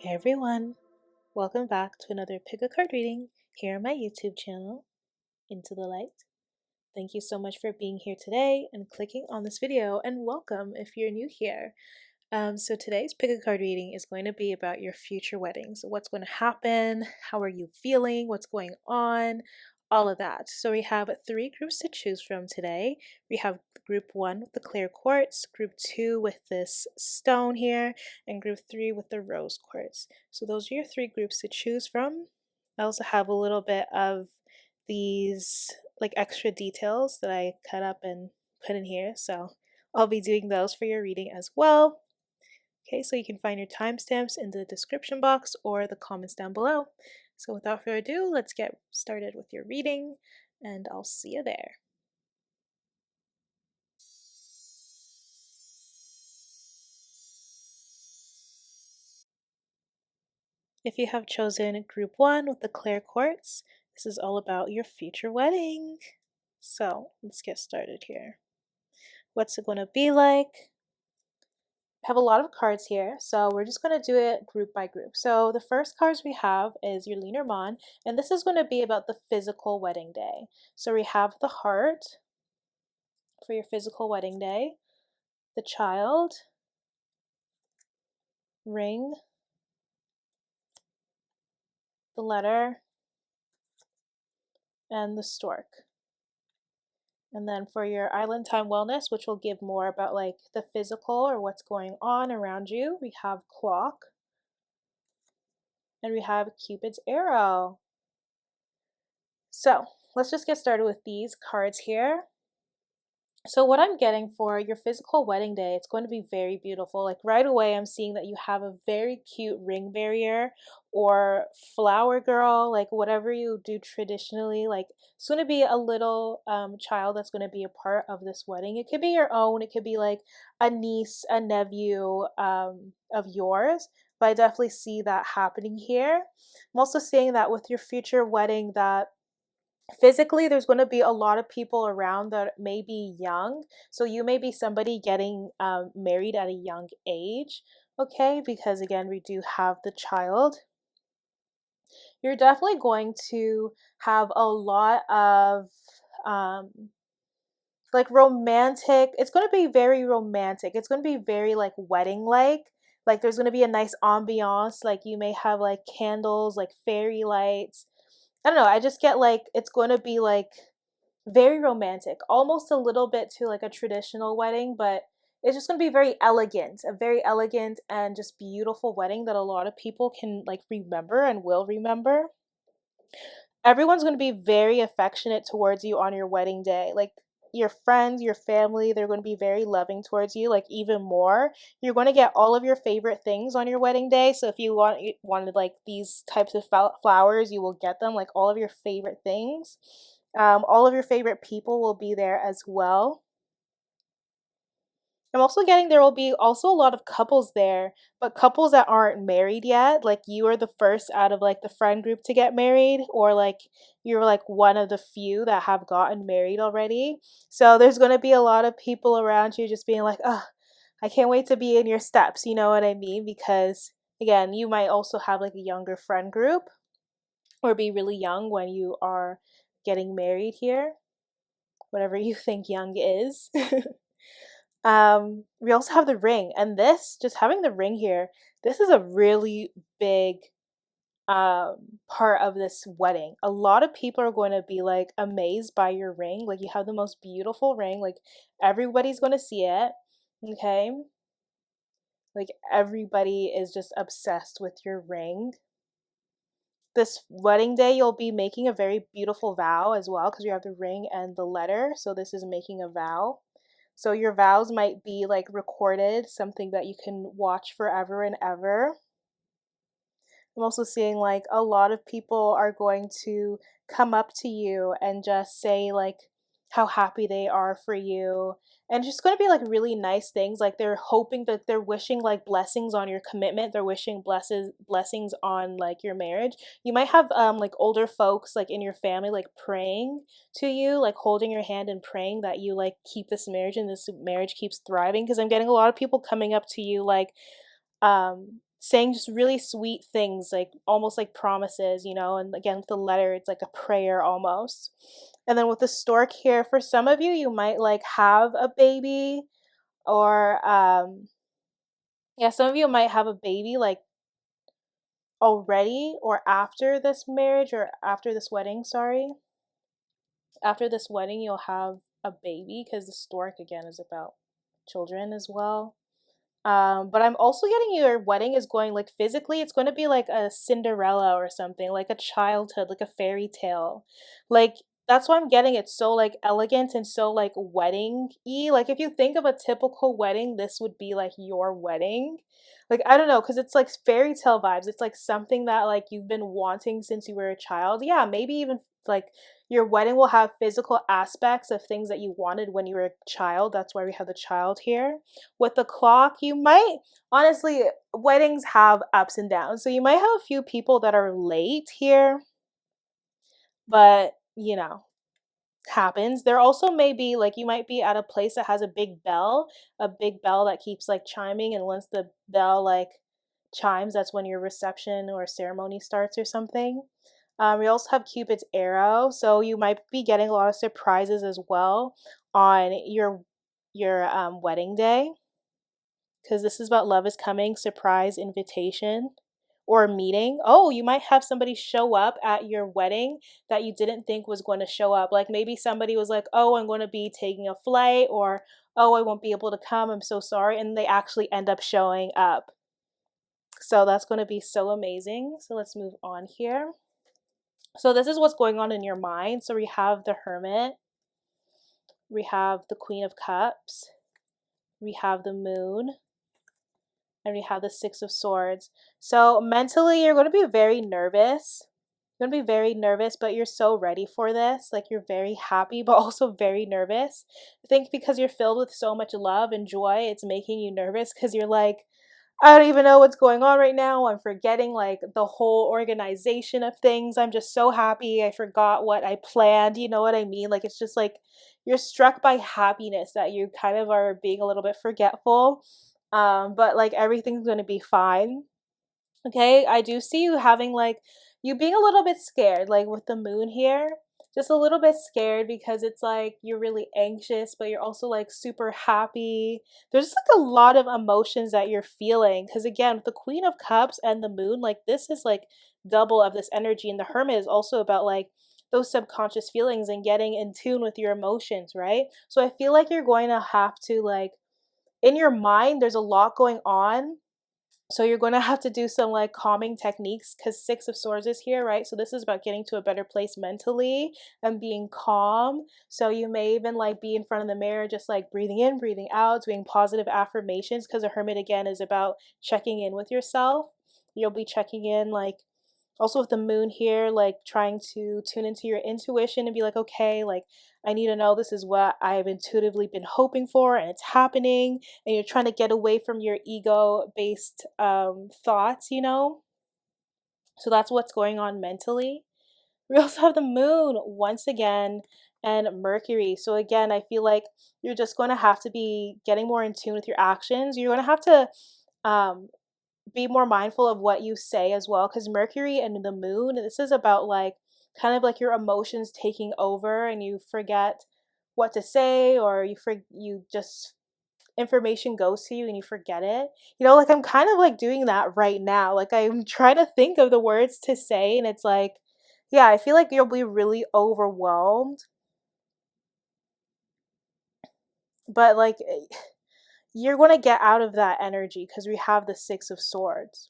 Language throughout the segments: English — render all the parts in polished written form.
Hey everyone, welcome back to another pick a card reading here on my YouTube channel, Into the Light. Thank you so much for being here today and clicking on this video, and welcome if you're new here. So today's pick a card reading is going to be about your future weddings. What's going to happen? How are you feeling? What's going on? All of that. So we have 3 groups to choose from today. We have group 1 with the clear quartz, group 2 with this stone here, and group 3 with the rose quartz. So those are your 3 groups to choose from. I also have a little bit of these like extra details that I cut up and put in here. So I'll be doing those for your reading as well. Okay, so you can find your timestamps in the description box or the comments down below. So without further ado, let's get started with your reading, and I'll see you there. If you have chosen group 1 with the clear quartz, this is all about your future wedding. So let's get started here. What's it going to be like? I have a lot of cards here, so we're just going to do it group by group. So the first cards we have is your Lenormand, and this is going to be about the physical wedding day. So we have the heart for your physical wedding day, the child, ring, the letter, and the stork. And then for your island time wellness, which will give more about like the physical or what's going on around you, we have clock, and we have Cupid's arrow. So let's just get started with these cards here. So what I'm getting for your physical wedding day, it's going to be very beautiful. Like right away, I'm seeing that you have a very cute ring barrier or flower girl, like whatever you do traditionally. Like it's going to be a little child that's going to be a part of this wedding. It could be your own. It could be like a niece, a nephew of yours. But I definitely see that happening here. I'm also seeing that with your future wedding that physically there's going to be a lot of people around that may be young, so you may be somebody getting married at a young age, okay, because again we do have the child. You're definitely going to have a lot of um like romantic, it's going to be very romantic, it's going to be very like wedding like there's going to be a nice ambiance, like you may have like candles, like fairy lights. I don't know, I just get like it's going to be like very romantic, almost a little bit to like a traditional wedding, but it's just going to be very elegant, a very elegant and just beautiful wedding that a lot of people can like remember and will remember. Everyone's going to be very affectionate towards you on your wedding day. Like your friends, your family, they're going to be very loving towards you, like even more. You're going to get all of your favorite things on your wedding day. So if you wanted like these types of flowers, you will get them, like all of your favorite things. All of your favorite people will be there as well. I'm also getting there will be also a lot of couples there, but couples that aren't married yet. Like you are the first out of like the friend group to get married, or like you're like one of the few that have gotten married already. So there's going to be a lot of people around you just being like, oh, I can't wait to be in your steps. You know what I mean? Because again, you might also have like a younger friend group or be really young when you are getting married here, whatever you think young is. We also have the ring, and this, just having the ring here, this is a really big part of this wedding. A lot of people are going to be like amazed by your ring. Like you have the most beautiful ring, like everybody's going to see it. Okay? Like everybody is just obsessed with your ring. This wedding day, you'll be making a very beautiful vow as well because you have the ring and the letter. So this is making a vow. So your vows might be like recorded, something that you can watch forever and ever. I'm also seeing like a lot of people are going to come up to you and just say like how happy they are for you. And just going to be like really nice things. Like they're hoping that they're wishing like blessings on your commitment. They're wishing blessings on like your marriage. You might have like older folks like in your family like praying to you, like holding your hand and praying that you like keep this marriage and this marriage keeps thriving. Because I'm getting a lot of people coming up to you like saying just really sweet things, like almost like promises, and again with the letter, it's like a prayer almost. And then with the stork here, for some of you, you might like have a baby, or yeah, some of you might have a baby like already, or after this marriage, or after this wedding, sorry. After this wedding, you'll have a baby, because the stork again is about children as well. But I'm also getting your wedding is going like physically, it's going to be like a Cinderella or something, like a childhood, like a fairy tale. Like that's why I'm getting it so like elegant and so like wedding-y. Like if you think of a typical wedding, this would be like your wedding. Like I don't know, because it's like fairy tale vibes. It's like something that like you've been wanting since you were a child. Yeah, maybe even like your wedding will have physical aspects of things that you wanted when you were a child. That's why we have the child here. With the clock, you might honestly, weddings have ups and downs. So you might have a few people that are late here, but happens. There also may be like you might be at a place that has a big bell that keeps like chiming, and once the bell like chimes, that's when your reception or ceremony starts or something. We also have Cupid's arrow, so you might be getting a lot of surprises as well on your wedding day, because this is about love is coming, surprise, invitation, or meeting. Oh, you might have somebody show up at your wedding that you didn't think was going to show up. Like maybe somebody was like, oh, I'm going to be taking a flight, or oh, I won't be able to come. I'm so sorry. And they actually end up showing up. So that's going to be so amazing. So let's move on here. So this is what's going on in your mind. So we have the Hermit, we have the Queen of Cups, we have the Moon, and we have the Six of Swords. So mentally, you're going to be very nervous. You're going to be very nervous, but you're so ready for this. Like you're very happy, but also very nervous. I think because you're filled with so much love and joy, it's making you nervous, because you're like, I don't even know what's going on right now. I'm forgetting like the whole organization of things. I'm just so happy. I forgot what I planned. You know what I mean? Like it's just like you're struck by happiness that you kind of are being a little bit forgetful. But like everything's going to be fine. Okay, I do see you having like you being a little bit scared, like with the moon here. Just a little bit scared because it's like you're really anxious, but you're also like super happy. There's just like a lot of emotions that you're feeling. Because again, with the Queen of Cups and the moon, like this is like double of this energy. And the Hermit is also about like those subconscious feelings and getting in tune with your emotions, right? So I feel like you're going to have to like in your mind, there's a lot going on, so you're going to have to do some like calming techniques, because Six of Swords is here, right? So this is about getting to a better place mentally and being calm. So you may even like be in front of the mirror, just like breathing in, breathing out, doing positive affirmations, because a hermit again is about checking in with yourself. You'll be checking in like also with the moon here, like trying to tune into your intuition and be like, okay, like I need to know this is what I've intuitively been hoping for and it's happening. And you're trying to get away from your ego based thoughts, So that's what's going on mentally. We also have the moon once again and Mercury. So again, I feel like you're just going to have to be getting more in tune with your actions. You're going to have to um, be more mindful of what you say as well, because Mercury and the moon, this is about like kind of like your emotions taking over and you forget what to say, or you just information goes to you and you forget it. Like I'm kind of like doing that right now. Like I'm trying to think of the words to say, and it's like, yeah, I feel like you'll be really overwhelmed, but like you're going to get out of that energy because we have the Six of Swords.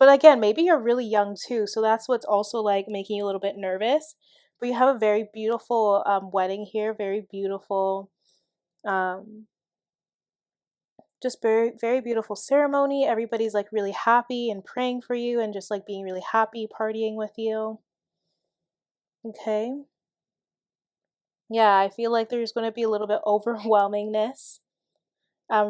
But again, maybe you're really young too, so that's what's also like making you a little bit nervous. But you have a very beautiful wedding here, very beautiful, um, just very, very beautiful ceremony. Everybody's like really happy and praying for you and just like being really happy, partying with you. Okay. Yeah, I feel like there's going to be a little bit overwhelmingness.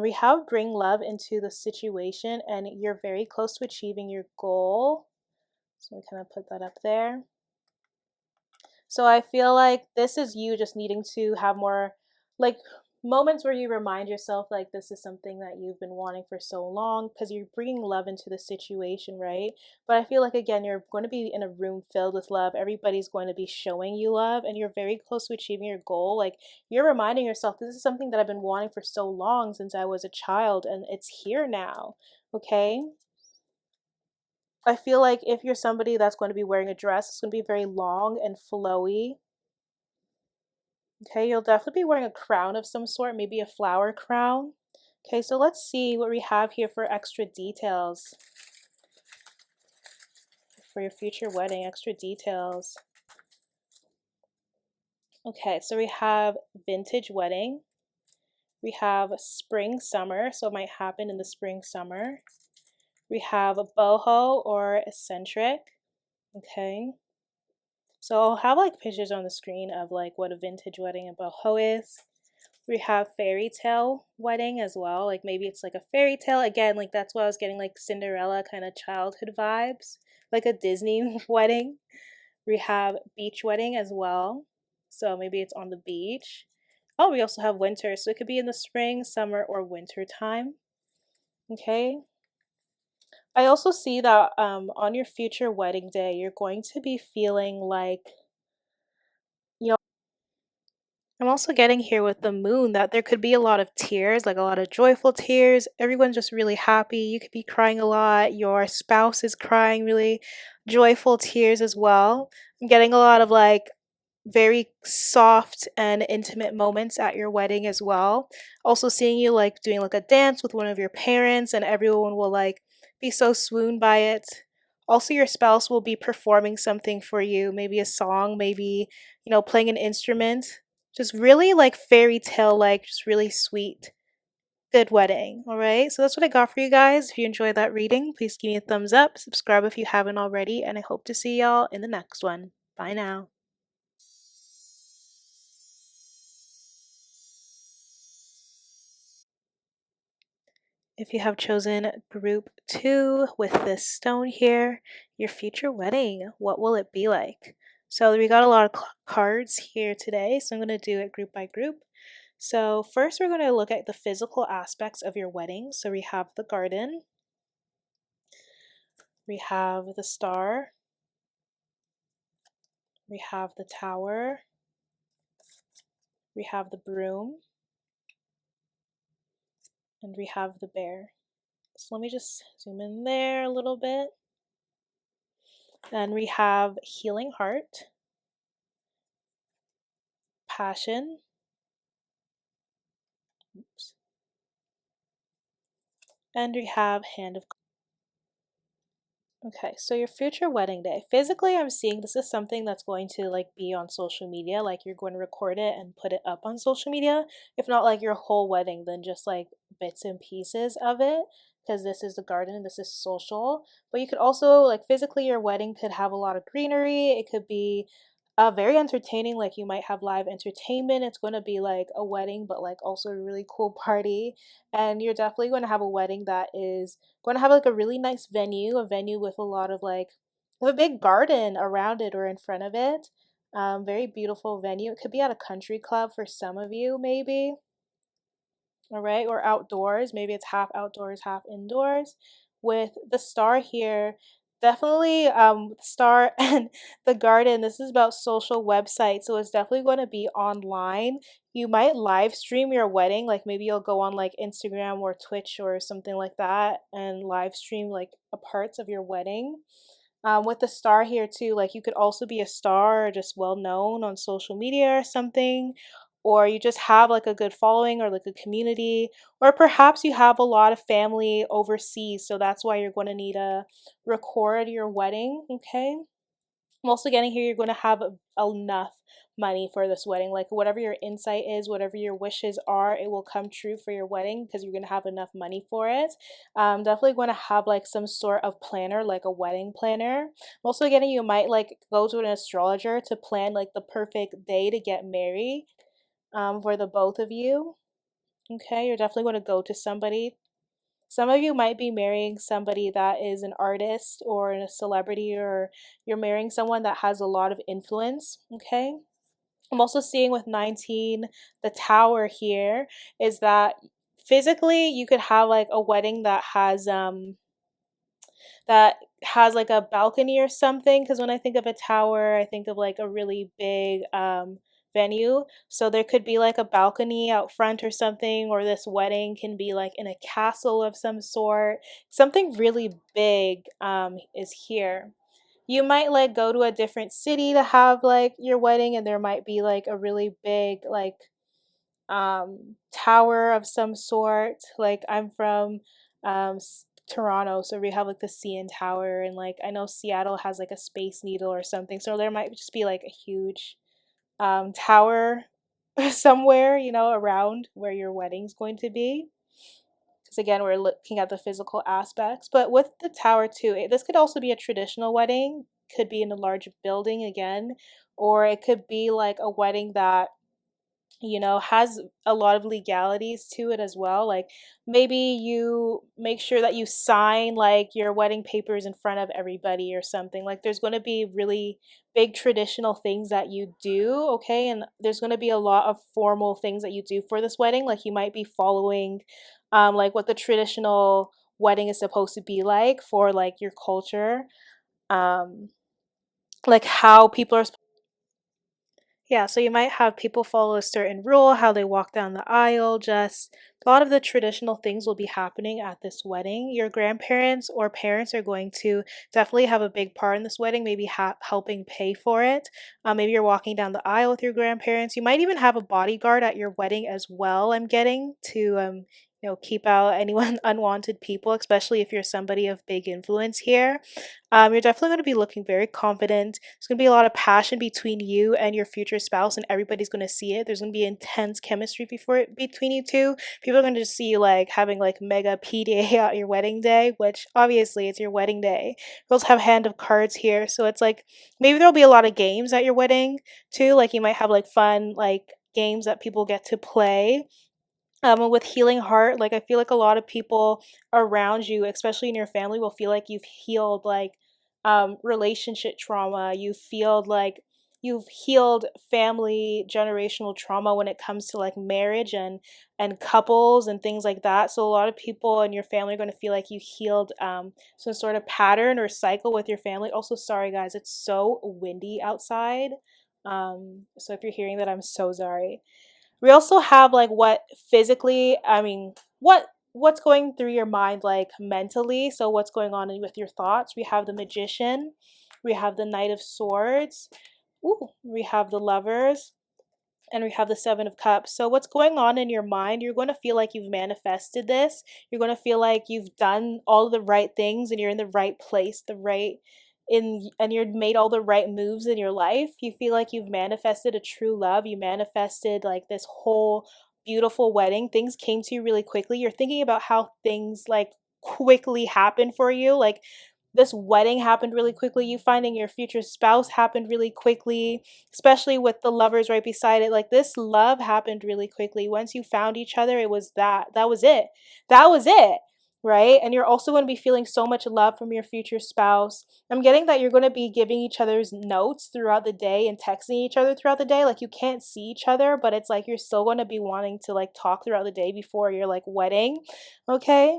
We have bring love into the situation, and you're very close to achieving your goal. So we kind of put that up there. So I feel like this is you just needing to have more like moments where you remind yourself like this is something that you've been wanting for so long because you're bringing love into the situation, right? But I feel like, again, you're going to be in a room filled with love. Everybody's going to be showing you love, and you're very close to achieving your goal. Like, you're reminding yourself, this is something that I've been wanting for so long since I was a child, and it's here now. Okay. I feel like if you're somebody that's going to be wearing a dress, it's going to be very long and flowy. Okay, you'll definitely be wearing a crown of some sort, maybe a flower crown. Okay, so let's see what we have here for extra details for your future wedding, extra details. Okay, so we have vintage wedding. We have spring summer, so it might happen in the spring summer. We have a boho or eccentric. Okay, so I'll have like pictures on the screen of like what a vintage wedding and boho is. We have fairy tale wedding as well. Like maybe it's like a fairy tale. Again, like that's why I was getting like Cinderella kind of childhood vibes, like a Disney wedding. We have beach wedding as well. So maybe it's on the beach. Oh, we also have winter. So it could be in the spring, summer, or winter time. Okay. I also see that on your future wedding day, you're going to be feeling like, you know, I'm also getting here with the moon that there could be a lot of tears, like a lot of joyful tears. Everyone's just really happy. You could be crying a lot. Your spouse is crying really joyful tears as well. I'm getting a lot of like very soft and intimate moments at your wedding as well. Also seeing you like doing like a dance with one of your parents and everyone will like be so swooned by it. Also your spouse will be performing something for you, maybe a song, maybe, playing an instrument. Just really like fairy tale like just really sweet. Good wedding. All right. So that's what I got for you guys. If you enjoyed that reading, please give me a thumbs up, subscribe if you haven't already, and I hope to see y'all in the next one. Bye now. If you have chosen group 2 with this stone here, your future wedding, what will it be like? So we got a lot of cards here today, so I'm going to do it group by group. So first we're going to look at the physical aspects of your wedding. So we have the garden, we have the star, we have the tower, we have the broom, and we have the bear. So let me just zoom in there a little bit. Then we have healing heart, passion, oops, and we have hand of. Okay, so your future wedding day. Physically, I'm seeing this is something that's going to like be on social media, like you're going to record it and put it up on social media. If not like your whole wedding, then just like bits and pieces of it, because this is the garden, this is social. But you could also like physically your wedding could have a lot of greenery. It could be very entertaining, like you might have live entertainment. It's going to be like a wedding, but like also a really cool party. And you're definitely going to have a wedding that is going to have like a really nice venue, a venue with a lot of like with a big garden around it or in front of it. Very beautiful venue. It could be at a country club for some of you, maybe. All right, or outdoors. Maybe it's half outdoors, half indoors. With the star here, definitely star and the garden. This is about social websites, so it's definitely going to be online. You might live stream your wedding, like maybe you'll go on like Instagram or Twitch or something like that and live stream like a parts of your wedding. With the star here too, like you could also be a star or just well known on social media or something, or you just have like a good following or like a community, or perhaps you have a lot of family overseas, so that's why you're going to need to record your wedding. Okay. I'm also getting here, you're going to have enough money for this wedding. Like whatever your insight is, whatever your wishes are, it will come true for your wedding because you're going to have enough money for it. Definitely going to have like some sort of planner, like a wedding planner. I'm also getting you might like go to an astrologer to plan like the perfect day to get married for the both of you. Okay, you're definitely going to go to somebody. Some of you might be marrying somebody that is an artist or a celebrity, or you're marrying someone that has a lot of influence, okay? I'm also seeing with 19, the tower here, is that physically you could have like a wedding that has like a balcony or something, because when I think of a tower, I think of like a really big venue. So there could be like a balcony out front or something, or this wedding can be like in a castle of some sort. Something really big is here. You might like go to a different city to have like your wedding, and there might be like a really big like tower of some sort. Like I'm from Toronto, so we have like the CN Tower, and like I know Seattle has like a Space Needle or something. So there might just be like a huge tower somewhere, around where your wedding's going to be. Because again, we're looking at the physical aspects. But with the tower too, this could also be a traditional wedding, could be in a large building again, or it could be like a wedding that has a lot of legalities to it as well. Like maybe you make sure that you sign like your wedding papers in front of everybody or something. Like there's going to be really big traditional things that you do, okay? And there's going to be a lot of formal things that you do for this wedding. Like you might be following like what the traditional wedding is supposed to be like for like your culture. Um like how people are. Yeah, so you might have people follow a certain rule, how they walk down the aisle, just a lot of the traditional things will be happening at this wedding. Your grandparents or parents are going to definitely have a big part in this wedding, maybe helping pay for it. Maybe you're walking down the aisle with your grandparents. You might even have a bodyguard at your wedding as well, I'm getting, to keep out anyone unwanted people, especially if you're somebody of big influence here. You're definitely going to be looking very confident. There's going to be a lot of passion between you and your future spouse, and everybody's going to see it. There's going to be intense chemistry between you two. People are going to just see you like having like mega PDA at your wedding day, which obviously it's your wedding day. Girls have hand of cards here, so it's like maybe there'll be a lot of games at your wedding too. Like you might have like fun like games that people get to play. With healing heart, like I feel like a lot of people around you, especially in your family, will feel like you've healed like relationship trauma. You've healed family generational trauma when it comes to like marriage and couples and things like that. So a lot of people in your family are going to feel like you healed some sort of pattern or cycle with your family. Also, sorry guys, it's so windy outside. So if you're hearing that, I'm so sorry. We also have like what physically, I mean, what's going through your mind like mentally. So what's going on with your thoughts? We have the Magician, we have the Knight of Swords, ooh, we have the Lovers, and we have the Seven of Cups. So what's going on in your mind? You're going to feel like you've manifested this. You're going to feel like you've done all of the right things and you're in the right place, the right in and you're made all the right moves in your life. You feel like you've manifested a true love. You manifested like this whole beautiful wedding. Things came to you really quickly. You're thinking about how things like quickly happen for you. Like this wedding happened really quickly. You finding your future spouse happened really quickly, especially with the lovers right beside it. Like this love happened really quickly. Once you found each other, it was that. That was it. That was it. Right? And you're also going to be feeling so much love from your future spouse. I'm getting that you're going to be giving each other's notes throughout the day and texting each other throughout the day. Like you can't see each other, but it's like you're still going to be wanting to like talk throughout the day before your like wedding. Okay?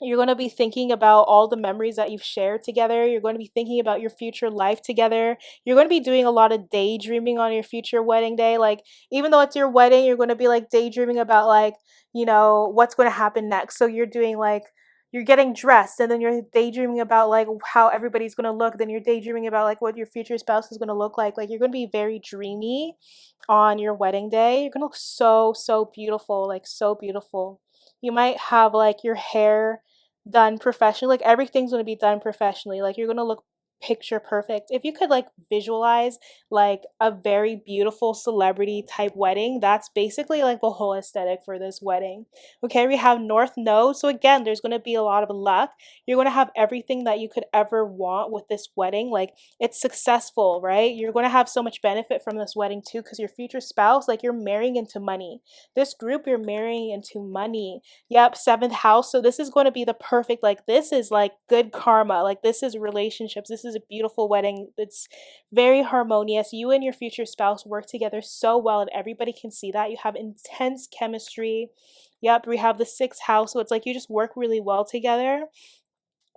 You're going to be thinking about all the memories that you've shared together. You're going to be thinking about your future life together. You're going to be doing a lot of daydreaming on your future wedding day. Like, even though it's your wedding, you're going to be like daydreaming about, like, what's going to happen next. So you're doing like, you're getting dressed and then you're daydreaming about like how everybody's going to look. Then you're daydreaming about like what your future spouse is going to look like. Like, you're going to be very dreamy on your wedding day. You're going to look so, so beautiful, like, so beautiful. You might have like your hair done professionally. Like everything's going to be done professionally. Like you're going to look picture perfect. If you could like visualize like a very beautiful celebrity type wedding, that's basically like the whole aesthetic for this wedding. Okay, we have North Node. So again, there's going to be a lot of luck. You're going to have everything that you could ever want with this wedding. Like it's successful, right? You're going to have so much benefit from this wedding too, because your future spouse, like you're marrying into money. This group, you're marrying into money. Yep, seventh house. So this is going to be the perfect, like, this is like good karma. Like, this is relationships. This is a beautiful wedding. It's very harmonious. You and your future spouse work together so well, and everybody can see that. You have intense chemistry. Yep, we have the sixth house, so it's like you just work really well together.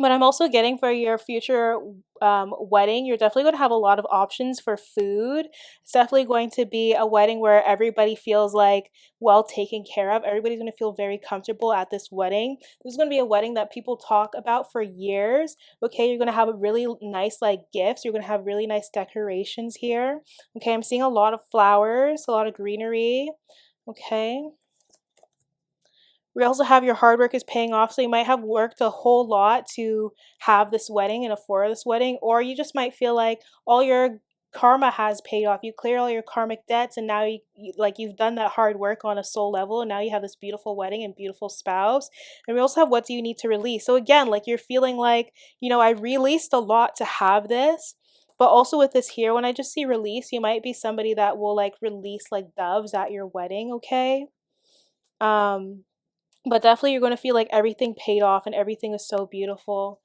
But I'm also getting for your future wedding, you're definitely going to have a lot of options for food. It's definitely going to be a wedding where everybody feels like well taken care of. Everybody's going to feel very comfortable at this wedding. This is going to be a wedding that people talk about for years. Okay, you're going to have a really nice like gifts. You're going to have really nice decorations here. Okay, I'm seeing a lot of flowers, a lot of greenery. Okay. We also have your hard work is paying off, so you might have worked a whole lot to have this wedding and afford this wedding, or you just might feel like all your karma has paid off. You clear all your karmic debts, and now like you've done that hard work on a soul level, and now you have this beautiful wedding and beautiful spouse. And we also have what do you need to release. So again, like you're feeling like, I released a lot to have this. But also with this here, when I just see release, you might be somebody that will like release like doves at your wedding, okay? Um, but definitely you're going to feel like everything paid off and everything is so beautiful.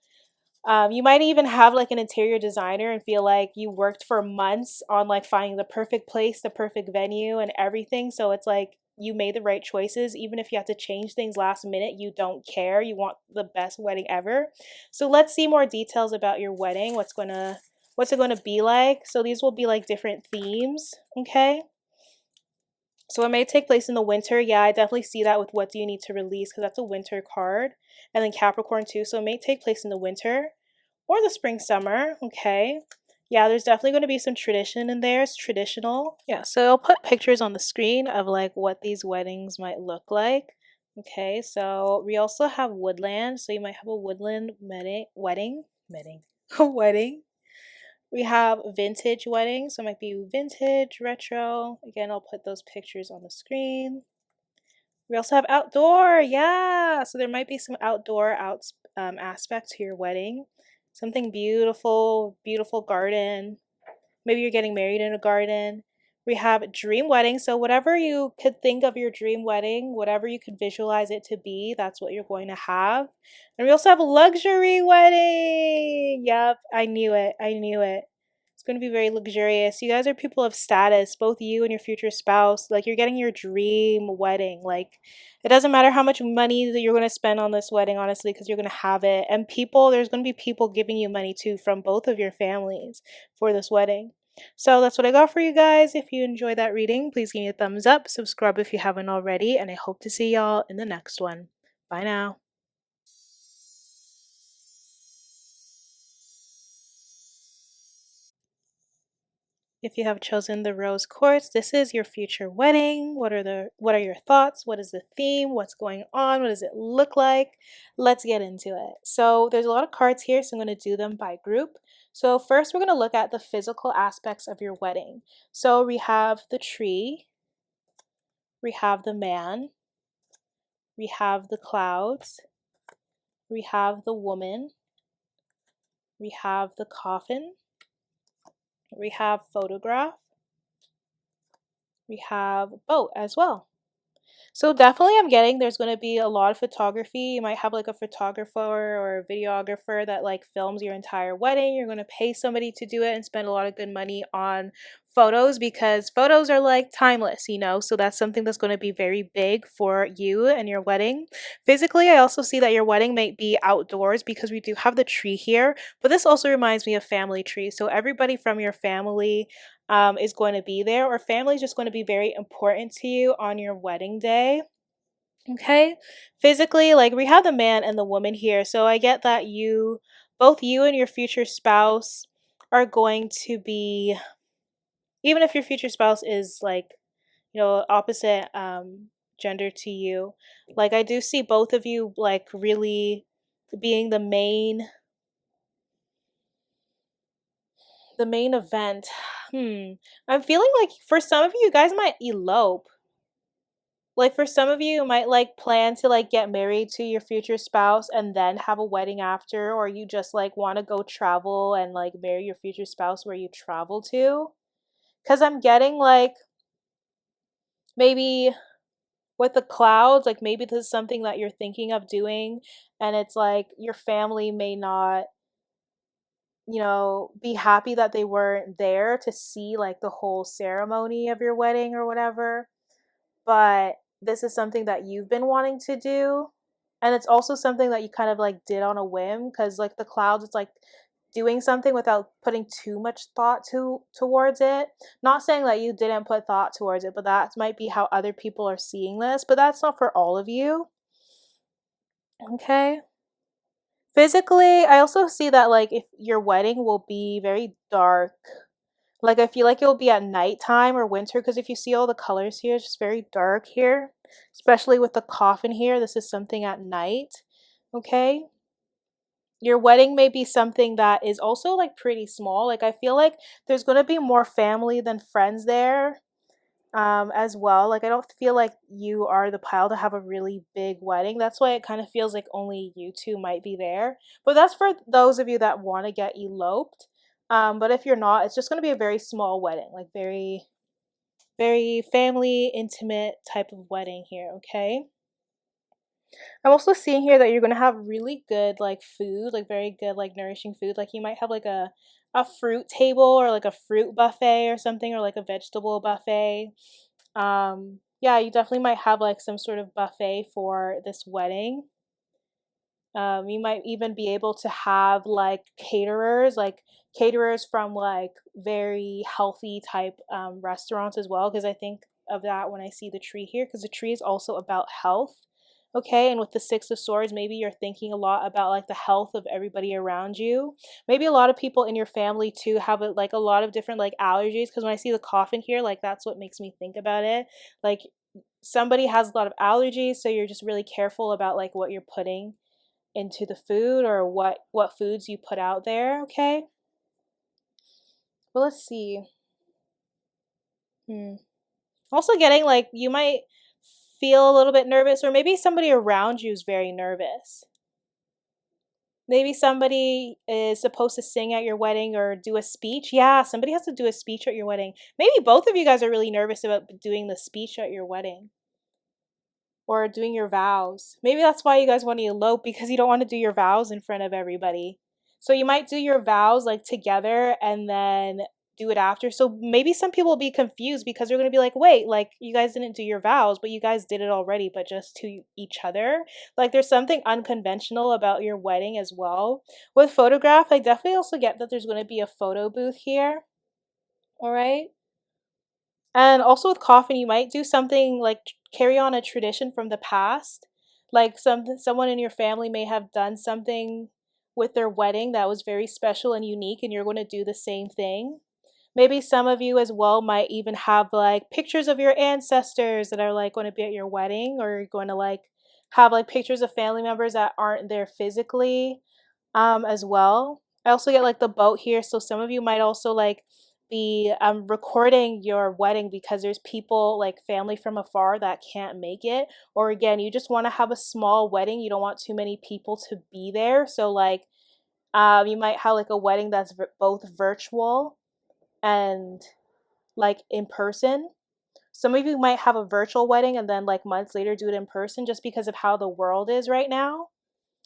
You might even have like an interior designer and feel like you worked for months on like finding the perfect place, the perfect venue, and everything. So it's like you made the right choices. Even if you have to change things last minute, you don't care. You want the best wedding ever. So let's see more details about your wedding. What's it gonna be like? So these will be like different themes, okay? So it may take place in the winter. Yeah, I definitely see that with what do you need to release because that's a winter card. And then Capricorn too. So it may take place in the winter or the spring summer. Okay. Yeah, there's definitely going to be some tradition in there. It's traditional. Yeah, so I'll put pictures on the screen of like what these weddings might look like. Okay, so we also have woodland. So you might have a woodland wedding, a wedding. We have vintage weddings, so it might be vintage, retro. Again, I'll put those pictures on the screen. We also have outdoor, yeah. So there might be some outdoor aspect to your wedding. Something beautiful, beautiful garden. Maybe you're getting married in a garden. We have dream wedding. So whatever you could think of your dream wedding, whatever you could visualize it to be, that's what you're going to have. And we also have a luxury wedding. Yep, I knew it. I knew it. It's going to be very luxurious. You guys are people of status, both you and your future spouse. Like you're getting your dream wedding. Like it doesn't matter how much money that you're going to spend on this wedding, honestly, because you're going to have it. And there's going to be people giving you money too from both of your families for this wedding. So that's what I got for you guys. If you enjoyed that reading, please give me a thumbs up, subscribe if you haven't already, and I hope to see y'all in the next one. Bye now. If you have chosen the rose quartz, this is your future wedding. What are your thoughts? What is the theme? What's going on? What does it look like? Let's get into it. So there's a lot of cards here, so I'm going to do them by group. So first we're going to look at the physical aspects of your wedding. So we have the tree, we have the man, we have the clouds, we have the woman, we have the coffin, we have photograph, we have boat as well. So definitely I'm getting there's going to be a lot of photography. You might have like a photographer or a videographer that like films your entire wedding. You're going to pay somebody to do it and spend a lot of good money on photos because photos are like timeless. So that's something that's going to be very big for you and your wedding. Physically, I also see that your wedding might be outdoors because we do have the tree here, but this also reminds me of family tree. So everybody from your family is going to be there, or family is just going to be very important to you on your wedding day. Okay, physically, like we have the man and the woman here, so I get that both you and your future spouse are going to be, even if your future spouse is like, opposite gender to you, like I do see both of you like really being the main event. I'm feeling like for some of you guys might elope. Like for some of you, you might like plan to like get married to your future spouse and then have a wedding after, or you just like want to go travel and like marry your future spouse where you travel to. Because I'm getting like maybe with the clouds, like maybe this is something that you're thinking of doing, and it's like your family may not be happy that they weren't there to see like the whole ceremony of your wedding or whatever. But this is something that you've been wanting to do. And it's also something that you kind of like did on a whim because like the clouds, it's like doing something without putting too much thought towards it. Not saying that you didn't put thought towards it, but that might be how other people are seeing this, but that's not for all of you. Okay. Physically, I also see that like if your wedding will be very dark. Like I feel like it'll be at nighttime or winter because if you see all the colors here, it's just very dark here. Especially with the coffin here, this is something at night. Okay? Your wedding may be something that is also like pretty small. Like I feel like there's going to be more family than friends there as well. Like I don't feel like you are the pile to have a really big wedding. That's why it kind of feels like only you two might be there. But that's for those of you that want to get eloped. But if you're not, it's just going to be a very small wedding, like very, very family, intimate type of wedding here, okay? I'm also seeing here that you're gonna have really good like food, like very good like nourishing food. Like you might have like a fruit table or like a fruit buffet or something or like a vegetable buffet. Yeah, you definitely might have like some sort of buffet for this wedding. You might even be able to have like caterers from like very healthy type restaurants as well, because I think of that when I see the tree here, because the tree is also about health. Okay, and with the Six of Swords, maybe you're thinking a lot about like the health of everybody around you. Maybe a lot of people in your family too have like a lot of different like allergies, because when I see the coffin here, like that's what makes me think about it. Like somebody has a lot of allergies, so you're just really careful about like what you're putting into the food or what foods you put out there, okay? Well, let's see. Hmm. Also getting like you might feel a little bit nervous or maybe somebody around you is very nervous. Maybe somebody is supposed to sing at your wedding or do a speech. Yeah, somebody has to do a speech at your wedding. Maybe both of you guys are really nervous about doing the speech at your wedding or doing your vows. Maybe that's why you guys want to elope because you don't want to do your vows in front of everybody. So you might do your vows like together and then do it after. So maybe some people will be confused because they're going to be like, "Wait, like you guys didn't do your vows, but you guys did it already, but just to each other." Like there's something unconventional about your wedding as well. With photograph, I definitely also get that there's going to be a photo booth here. All right? And also with coffin, you might do something like carry on a tradition from the past. Like someone in your family may have done something with their wedding that was very special and unique, and you're going to do the same thing. Maybe some of you as well might even have like pictures of your ancestors that are like going to be at your wedding, or you're going to like have like pictures of family members that aren't there physically as well. I also get like the boat here, so some of you might also like be recording your wedding because there's people like family from afar that can't make it, or again, you just want to have a small wedding. You don't want too many people to be there, so like you might have like a wedding that's both virtual and like in person. Some of you might have a virtual wedding and then like months later do it in person just because of how the world is right now.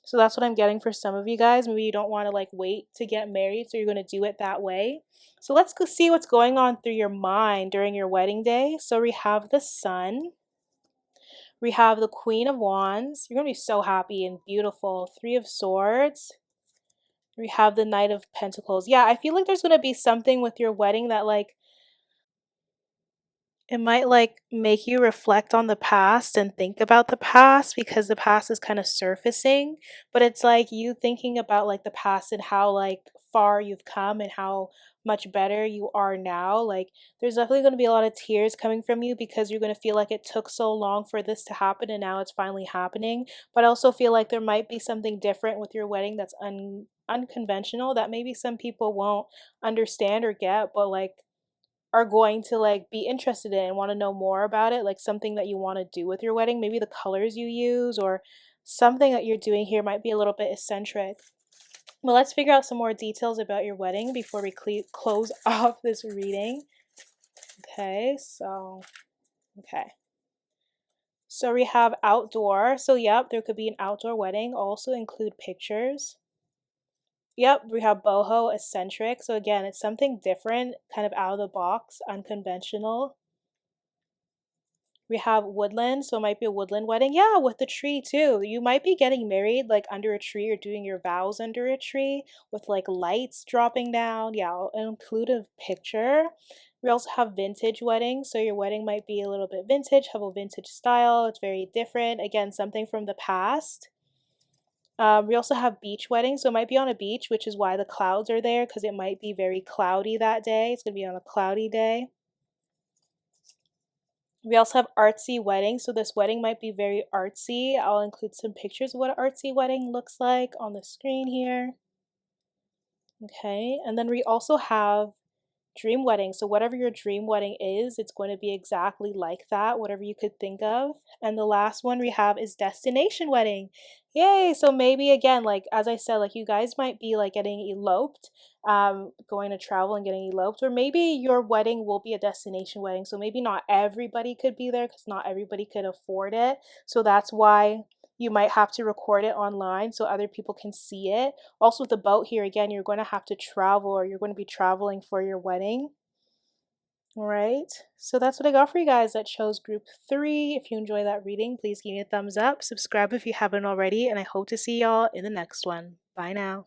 So that's what I'm getting for some of you guys. Maybe you don't want to like wait to get married, so you're going to do it that way. So let's go see what's going on through your mind during your wedding day. So we have the Sun, we have the Queen of Wands. You're going to be so happy and beautiful. Three of Swords. We have the Knight of Pentacles. Yeah, I feel like there's going to be something with your wedding that like it might like make you reflect on the past and think about the past because the past is kind of surfacing, but it's like you thinking about like the past and how like far you've come and how much better you are now. Like there's definitely going to be a lot of tears coming from you because you're going to feel like it took so long for this to happen and now it's finally happening. But I also feel like there might be something different with your wedding that's unconventional that maybe some people won't understand or get, but like are going to like be interested in and want to know more about it, like something that you want to do with your wedding, maybe the colors you use or something that you're doing here might be a little bit eccentric. Well, let's figure out some more details about your wedding before we close off this reading. Okay, so we have outdoor. So yep, there could be an outdoor wedding. Also include pictures. Yep, we have boho, eccentric. So again, it's something different, kind of out of the box, unconventional. We have woodland, so it might be a woodland wedding. Yeah, with the tree too. You might be getting married like under a tree or doing your vows under a tree with like lights dropping down. Yeah, I'll include a picture. We also have vintage weddings, so your wedding might be a little bit vintage, have a vintage style. It's very different. Again, something from the past. We also have beach weddings, so it might be on a beach, which is why the clouds are there because it might be very cloudy that day. It's going to be on a cloudy day. We also have artsy weddings, so this wedding might be very artsy. I'll include some pictures of what an artsy wedding looks like on the screen here. Okay, and then we also have dream wedding. So whatever your dream wedding is, it's going to be exactly like that, whatever you could think of. And the last one we have is destination wedding. Yay! So maybe again, like as I said, like you guys might be like getting eloped, going to travel and getting eloped, or maybe your wedding will be a destination wedding. So maybe not everybody could be there because not everybody could afford it. So that's why you might have to record it online so other people can see it. Also, with the boat here, again, you're going to have to travel or you're going to be traveling for your wedding. All right, so that's what I got for you guys. That shows group 3. If you enjoy that reading, please give me a thumbs up, subscribe if you haven't already, and I hope to see y'all in the next one. Bye now.